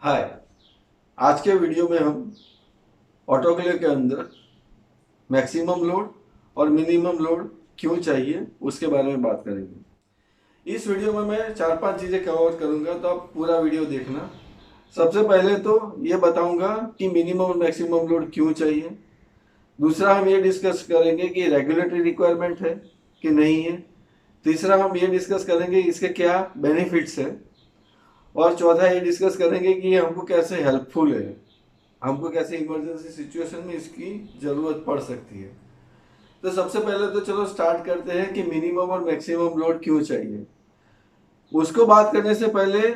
हाय। आज के वीडियो में हम ऑटोक्लेव के अंदर मैक्सिमम लोड और मिनिमम लोड क्यों चाहिए उसके बारे में बात करेंगे। इस वीडियो में मैं 4-5 चीज़ें कवर करूंगा, तो आप पूरा वीडियो देखना। सबसे पहले तो ये बताऊंगा कि मिनिमम और मैक्सिमम लोड क्यों चाहिए। दूसरा हम ये डिस्कस करेंगे कि रेगुलेटरी रिक्वायरमेंट है कि नहीं है। तीसरा हम ये डिस्कस करेंगे इसके क्या बेनिफिट्स है। और चौथा ये डिस्कस करेंगे कि ये हमको कैसे हेल्पफुल है, हमको कैसे इमरजेंसी सिचुएशन में इसकी ज़रूरत पड़ सकती है। तो सबसे पहले तो चलो स्टार्ट करते हैं कि मिनिमम और मैक्सिमम लोड क्यों चाहिए। उसको बात करने से पहले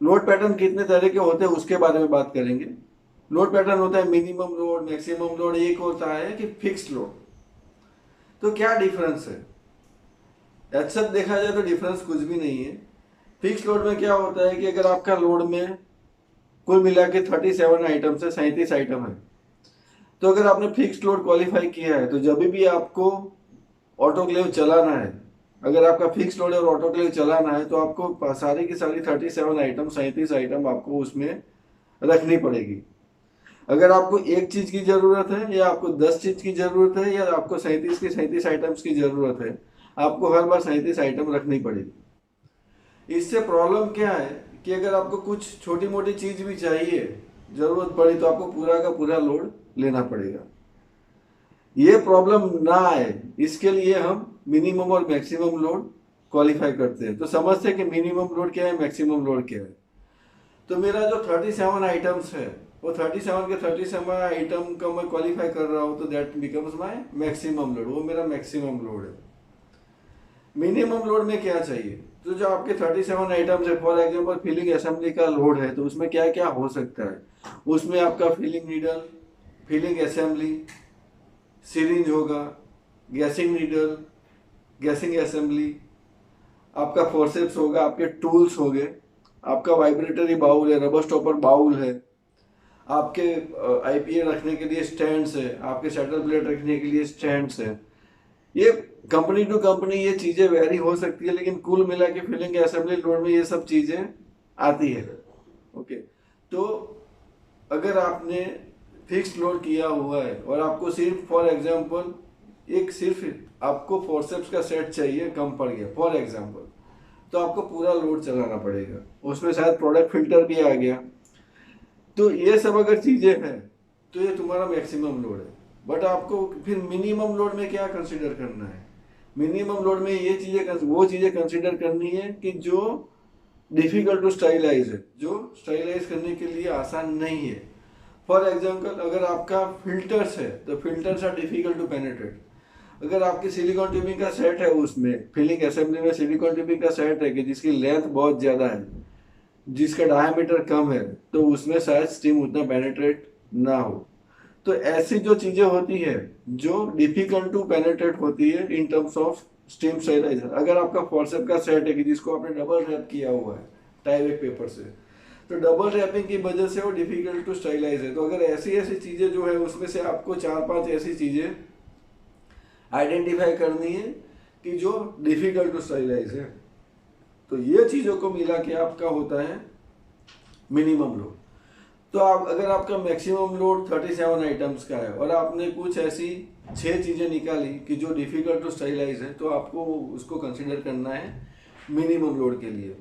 लोड पैटर्न कितने तरह के होते हैं उसके बारे में बात करेंगे। लोड पैटर्न होता है मिनिमम लोड, मैक्सिमम लोड, एक होता है कि फिक्स्ड लोड। तो क्या डिफरेंस है? ऐसा देखा जाए तो डिफरेंस कुछ भी नहीं है। फिक्स्ड लोड में क्या होता है कि अगर आपका लोड में कुल मिला के 37 आइटम से 37 आइटम है, तो अगर आपने फिक्स्ड लोड क्वालिफाई किया है तो जब भी आपको ऑटोक्लेव चलाना है, अगर आपका फिक्स्ड लोड और ऑटोक्लेव चलाना है तो आपको सारी की सारी 37 आइटम 37 आइटम आपको उसमें रखनी पड़ेगी। अगर आपको एक चीज की जरूरत है या आपको 10 चीज की जरूरत है या आपको 37 की 37 आइटम्स की जरूरत है, आपको हर बार 37 आइटम रखनी पड़ेगी। इससे प्रॉब्लम क्या है कि अगर आपको कुछ छोटी मोटी चीज भी चाहिए, जरूरत पड़ी, तो आपको पूरा का पूरा लोड लेना पड़ेगा। ये प्रॉब्लम ना आए इसके लिए हम मिनिमम और मैक्सिमम लोड क्वालिफाई करते हैं। तो समझते हैं कि मिनिमम लोड क्या है, मैक्सिमम लोड क्या है। तो मेरा जो 37 आइटम्स है वो 37 के 37 आइटम का मैं क्वालिफाई कर रहा हूँ, तो that becomes my maximum load, वो मेरा मैक्सिमम लोड है। मिनिमम लोड में क्या चाहिए? तो जो आपके 37 आइटम्स है, फॉर एग्जांपल फिलिंग असेंबली का लोड है, तो उसमें क्या क्या हो सकता है? उसमें आपका filling needle, filling assembly, syringe होगा, गैसिंग नीडल, गैसिंग असेंबली, आपका फोर्सेप्स होगा, आपके टूल्स हो गए, आपका वाइब्रेटरी बाउल है, रबर स्टॉपर बाउल है, आपके आईपीए रखने के लिए स्टैंड्स है, आपके शटल प्लेट रखने के लिए स्टैंड्स है। ये कंपनी टू कंपनी ये चीजें वेरी हो सकती है, लेकिन कुल मिला के फिलिंग असेंबली लोड में ये सब चीजें आती है। ओके। तो अगर आपने फिक्स्ड लोड किया हुआ है और आपको सिर्फ फॉर एग्जांपल सिर्फ आपको फोर्सेप्स का सेट चाहिए, कम पड़ गया फॉर एग्जांपल, तो आपको पूरा लोड चलाना पड़ेगा। उसमें शायद प्रोडक्ट फिल्टर भी आ गया, तो ये सब अगर चीजें हैं तो ये तुम्हारा मैक्सिमम लोड है। बट आपको फिर मिनिमम लोड में क्या कंसीडर करना है? मिनिमम लोड में ये वो चीजें कंसीडर करनी है कि जो डिफिकल्ट टू स्टाइलाइज है, जो स्टाइलाइज करने के लिए आसान नहीं है। फॉर एग्जाम्पल, अगर आपका फिल्टर्स है तो filters are difficult to penetrate. अगर आपकी सिलिकॉन ट्यूबिंग का सेट है, उसमें फिलिंग असेंबली में सिलिकॉन ट्यूबिंग का सेट है कि जिसकी लेंथ बहुत ज्यादा है, जिसका डायमीटर कम है, तो उसमें शायद स्टीम उतना पेनिट्रेट ना हो। तो ऐसी जो चीजें होती है जो डिफिकल्ट टू पेनिट्रेट होती है in terms of steam steriliser. अगर आपका फोर्सेप का सेट है कि जिसको आपने डबल रैप किया हुआ है टाइवेक पेपर से, तो डबल रैपिंग की वजह से वो डिफिकल्ट टू स्टाइलाइज है। तो अगर ऐसी ऐसी चीजें जो है उसमें से आपको 4-5 ऐसी चीजें आइडेंटिफाई करनी है कि जो डिफिकल्ट टू स्टाइलाइज है, तो ये चीजों को मिला के आपका होता है मिनिमम लोड। तो आप अगर आपका मैक्सिमम लोड 37 आइटम्स का है और आपने कुछ ऐसी 6 चीजें निकाली कि जो डिफिकल्ट टू स्टाइलाइज है, तो आपको उसको कंसिडर करना है मिनिमम लोड के लिए।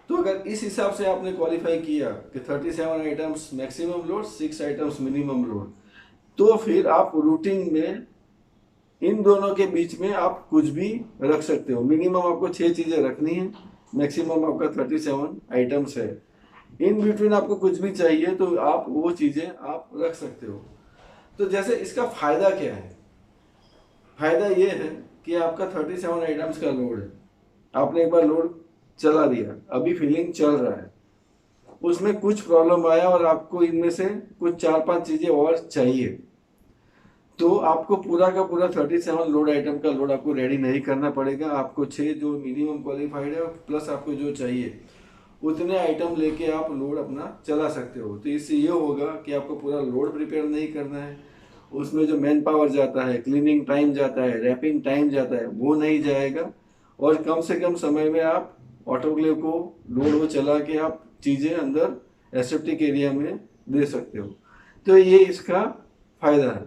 तो अगर इस हिसाब से आपने क्वालिफाई किया कि 37 items maximum load, 6 items minimum load, तो फिर आप रूटीन में इन दोनों के बीच में आप कुछ भी रख सकते हो। मिनिमम आपको 6 चीजें रखनी है, मैक्सिमम आपका 37 आइटम्स है। इन बिटवीन आपको कुछ भी चाहिए तो आप वो चीजें आप रख सकते हो। तो जैसे इसका फायदा क्या है? फायदा ये है कि आपका 37 आइटम्स का लोड है, आपने एक बार लोड चला दिया, अभी फिलिंग चल रहा है, उसमें कुछ प्रॉब्लम आया और आपको इनमें से कुछ 4-5 चीजें और चाहिए, तो आपको पूरा का पूरा 37 लोड आइटम का लोड आपको रेडी नहीं करना पड़ेगा। आपको 6 जो मिनिमम क्वालिफाइड है प्लस आपको जो चाहिए उतने आइटम लेके आप लोड अपना चला सकते हो। तो इससे ये होगा कि आपको पूरा लोड प्रिपेयर नहीं करना है, उसमें जो मैन पावर जाता है, क्लीनिंग टाइम जाता है, रैपिंग टाइम जाता है, वो नहीं जाएगा। और कम से कम समय में आप ऑटोक्लेव को लोड वो चला के आप चीज़ें अंदर एसेप्टिक एरिया में दे सकते हो। तो ये इसका फायदा है।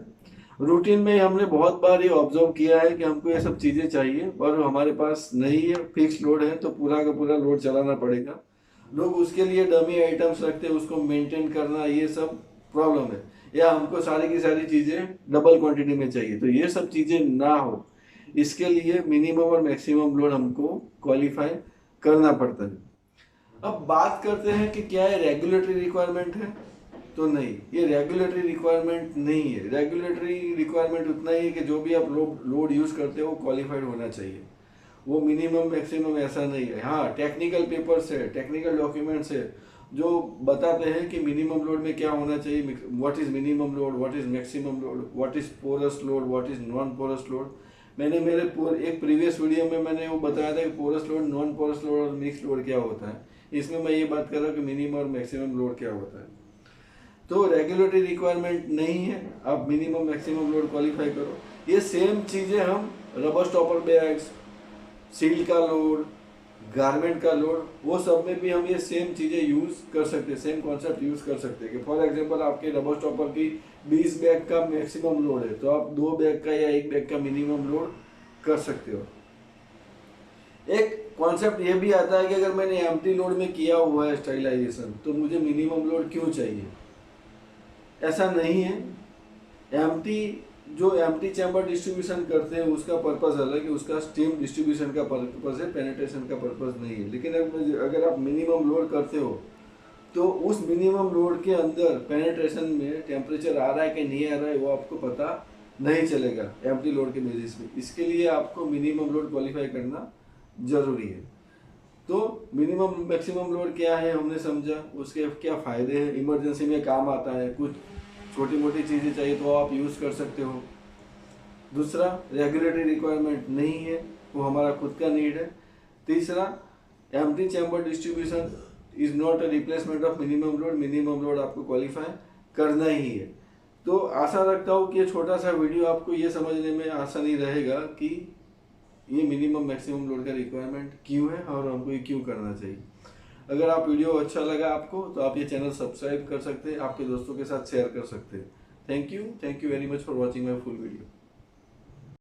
रूटीन में हमने बहुत बार ये ऑब्जर्व किया है कि हमको ये सब चीज़ें चाहिए और हमारे पास नहीं है, फिक्स लोड है तो पूरा का पूरा लोड चलाना पड़ेगा। लोग उसके लिए डमी आइटम्स रखते हैं, उसको मेंटेन करना ये सब प्रॉब्लम है, या हमको सारी की सारी चीज़ें डबल क्वांटिटी में चाहिए। तो ये सब चीज़ें ना हो, इसके लिए मिनिमम और मैक्सिमम लोड हमको क्वालिफाई करना पड़ता है। अब बात करते हैं कि क्या ये रेगुलेटरी रिक्वायरमेंट है, तो नहीं, ये रेगुलेटरी रिक्वायरमेंट नहीं है। रेगुलेटरी रिक्वायरमेंट उतना ही है कि जो भी आप लोड यूज़ करते हो वो क्वालिफाइड होना चाहिए, वो मिनिमम मैक्सिमम ऐसा नहीं है। हाँ, टेक्निकल पेपर्स है, टेक्निकल डॉक्यूमेंट्स है जो बताते हैं कि मिनिमम लोड में क्या होना चाहिए, what is minimum load, what is maximum load, what is porous load, what is non porous load. मैंने मेरे एक प्रीवियस वीडियो में मैंने वो बताया था कि porous load, non porous load और मिक्स लोड क्या होता है। इसमें मैं ये बात कर रहा हूँ कि मिनिमम और मैक्सिमम लोड क्या होता है। तो रेगुलेटरी रिक्वायरमेंट नहीं है, आप मिनिमम मैक्सिमम लोड क्वालिफाई करो। ये सेम चीज़ें हम रबर स्टॉपर बैग्स, सील का लोड, गारमेंट का लोड, वो सब में भी हम ये सेम चीज़ें यूज़ कर सकते हैं, सेम कॉन्सेप्ट यूज़ कर सकते हैं। कि फॉर एग्जांपल आपके रबर स्टॉपर की 20 बैग का मैक्सिमम लोड है तो आप 2 बैग का या 1 बैग का मिनिमम लोड कर सकते हो। एक कॉन्सेप्ट ये भी आता है कि अगर मैंने एम्प्टी लोड में किया हुआ है स्टरलाइजेशन तो मुझे मिनिमम लोड क्यों चाहिए। ऐसा नहीं है। एम्प्टी चैम्बर डिस्ट्रीब्यूशन करते हैं उसका पर्पस अलग है, उसका स्टीम डिस्ट्रीब्यूशन का पर्पस है, पेनिट्रेशन का पर्पस नहीं है। लेकिन अगर आप मिनिमम लोड करते हो तो उस मिनिमम लोड के अंदर पेनिट्रेशन में टेम्परेचर आ रहा है कि नहीं आ रहा है वो आपको पता नहीं चलेगा एम्प्टी लोड के बेसिस पे। इसके लिए आपको मिनिमम लोड क्वालिफाई करना जरूरी है। तो मिनिमम मैक्सिमम लोड क्या है हमने समझा, उसके क्या फ़ायदे हैं, इमरजेंसी में काम आता है, कुछ छोटी मोटी चीज़ें चाहिए तो आप यूज़ कर सकते हो। दूसरा, रेगुलेटरी रिक्वायरमेंट नहीं है, वो हमारा खुद का नीड है। तीसरा, empty chamber distribution is not a replacement of minimum load, minimum load आपको क्वालिफाई करना ही है। तो आशा रखता हूँ कि ये छोटा सा वीडियो आपको ये समझने में आसानी रहेगा कि ये मिनिमम मैक्सिमम लोड का रिक्वायरमेंट क्यों है और हमको ये क्यों करना चाहिए। अगर आप वीडियो अच्छा लगा आपको तो आप ये चैनल सब्सक्राइब कर सकते हैं, आपके दोस्तों के साथ शेयर कर सकते हैं। Thank you very much for watching my full video.